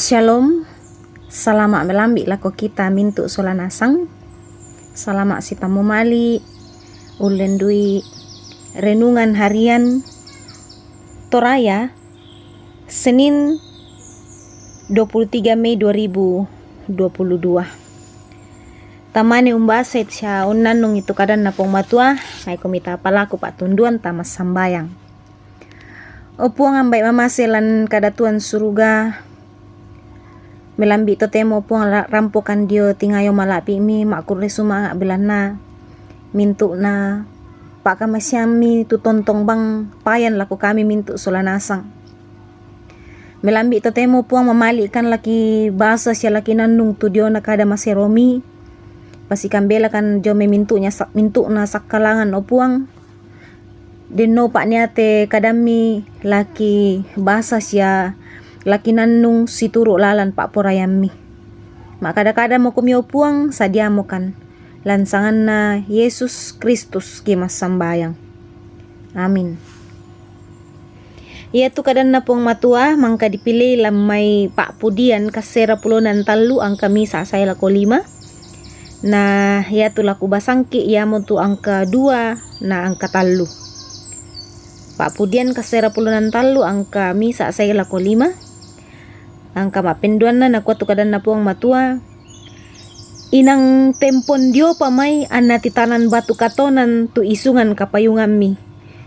Shalom, salamak melambi lako kita mintu solanasang, salamak sita momali, ulendui renungan harian Toraya, Senin 23 Mei 2022. Tamani umbaset siya unanung itu kadan na pong matua, ay kumita palaku patunduan tamas sambayang. Opuang ambay mamaselan kadatuan suruga, melambi to temo puang rampokan dio tingayo malapi mi makur suma bilan na mintu na pak kamasyami tu tontong bang payan laku kami mintu solanasang. Melambi to temo puang mamalikan laki basa siya laki nanung tu dio na kada maseromi pasikan bela kan jo me mintu na sakalangan o puang deno pak niate kadami laki basa siya laki nanung situru lalan pak porayami. Mak kada-kada mo kumyo puang sadia mo kan lansangan na Yesus Kristus kimas sambayang. Amin. Ia tu kadan na pong matua mangka dipilih lamay pak pudian kasera pulonan talu angka misa saya lako 5. Nah, ia tu laku basangki ia mo tu angka 2 na angka talu. Pak pudian kasera pulonan talu angka misa saya lako 5. Angka mapenduan na nakuha tu kadan na puang matua. Inang tempon dio pamay anatitanan batu katonan tu isungan kapayungan mi.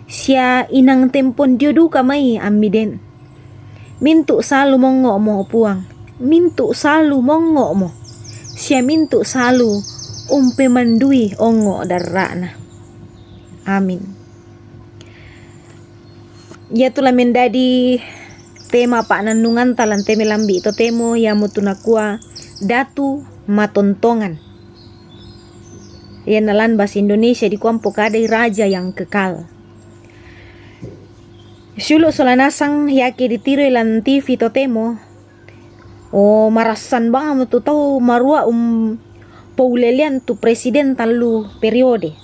Siya inang tempon dio du kamay ammi den. Mintu salu mongo mo puang. Mintu salu mongo mo. Siya mintu salu umpe mandui ongo darana. Amin. Ya tulah mendadi tema pak nanungan talan teme lambi ito temo ya mutunakua datu matontongan. Yan nalan bahasa Indonesia di kuampo kadai raja yang kekal. Syulu solanasang yaki ditiru ilan TV to temo. O marasan bang mo tau marua paulelian tu presiden talu periode.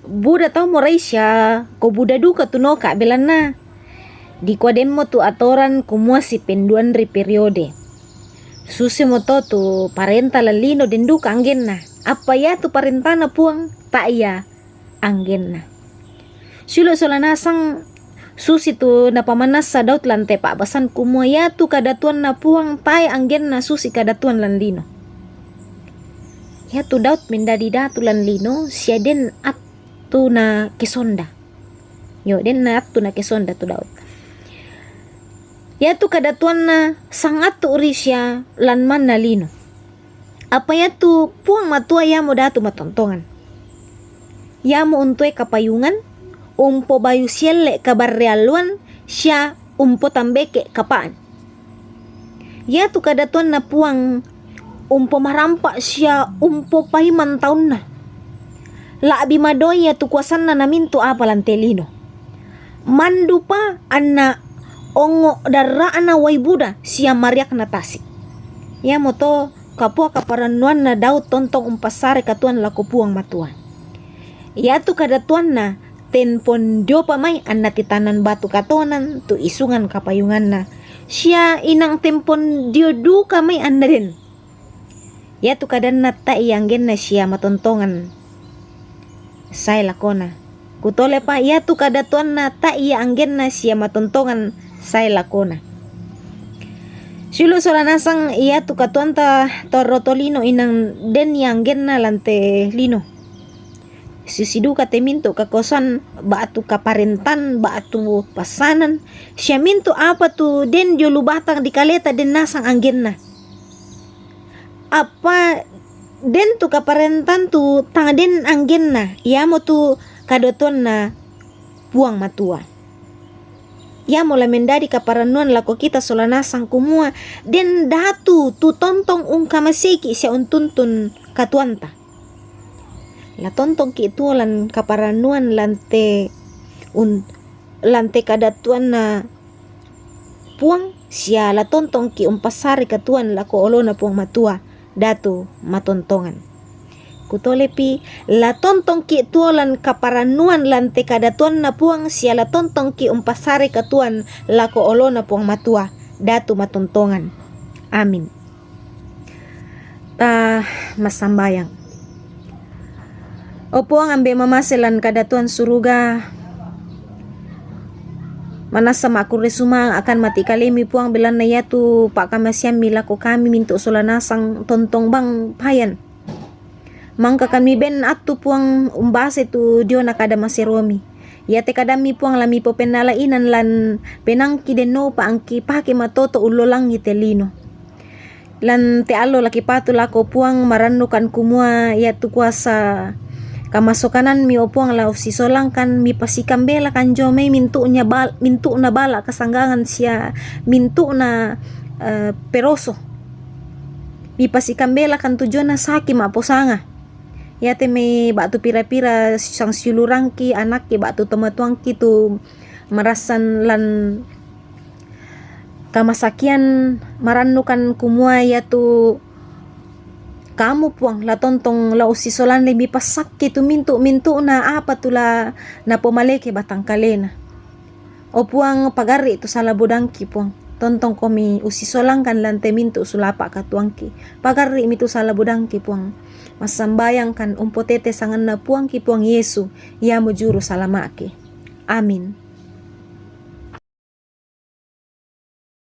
Buda tau Malaysia ko buda duka tu noka belana. Di kuaden mo tu atoran kumua si penduan ri periode. Susi mo to tu parenta lalino dendu anggen na. Apa ya tu parenta na puang tak ya anggen na. Sulo solanasang susi tu napamanas sa daut lante pak basan kumua ya tu kadatuan na puang tay anggen na susi kadatuan lanlino. Ya tu daut mendadi datu lanlino siya den at tu na kesonda. Yo den na at tu na kesonda tu daut. Ya tu kadatuan na sangat tu urisya lanman na lino. Apa ya tu puang matua ya mo datu matontongan. Ya mo untoy kapayungan, umpo bayu sielle kabarrealuan, siya umpo tambeke kapaan. Ya tu kadatuan na puang umpo marampa siya umpo pahiman taon na. Laabi madoy ya tu kuasan na namin tu apalantelino. Mandu pa anna ongo daraan na way buda siya mariak na tasik. Ya mo to kapua kaparanuan na daw tontong umpasare katuan lako puang matuan. Ya tu kadatuan na tenpon dio pamay an natitanan batu katonan tu isungan kapayungan na. Siya inang tempon dio du kamay an na din. Ya tu kadan na taiyanggen na siya matontongan. Say lakona. Kutole pa ya tu kadatuan na taiyanggen na siya matontongan. Say lakona. Syulu solanasang iya tu katuan ta torotolino inang den yang gen na lante lino. Sisidu kate minto kakosan baatu kaparentan baatu pasanan. Siya minto apa tu den jo lubatang di kaleta den nasang anggen na. Apa den tu kaparentan tu tang den anggen na. Iya mo tu kadoton na puang matua. Ya mula mendadi kaparanuan lako kita solanasang kumua den datu tu tontong kamasiki siya untuntun katuanta. La tontong ki itulan kaparanuan lante kadatuan na puang siya la tontong ki umpasari katuan lako olo na puang matua datu matontongan. Kutolepi la tontong ki tuolan kaparanuan lante kadatuan na puang siya la tontong ki umpasari katuan lako olo na puang matua datu matontongan. Amin. Ta masambayang. Opo ang ambe mamaselan kadatuan suruga. Manasa makuresuma akan mati kalemi puang bilan na yatu pak kamasyam milako kami minto solanasang tontong bang payan. Mangka kami ben atu puang umbase tu dio nakada maseromi. Yate kadami puang lami po penalainan lan penangki deno pa angki pake matoto ulo langi telino. Lan te alo laki patu lako puang maranukan kumua yatu kuasa kamasokanan mi opuang lau sisolang kan mi pasikam bela kan jome mintu na bala kasanggangan sia mintu na peroso mi pasikam bela kan tujuan na saki maposanga yate me batu pira-pira sang silurangki anak ki batu tomatuangki tu marasan lan kamasakian maranukan kumua yatu kamu puang la tontong la usisolan lebih pasak tu mintu na apa tu la na pomaleke batang kalena. O puang pagari tu salah bodangki puang. Tontong komi usisolang kan lante mintu sulapa katuangki. Pagari mi tu salah bodangki puang. Masambayang kan umpotete sangan na puang ki puang Yesu. Ia mujuru salamake. Amin.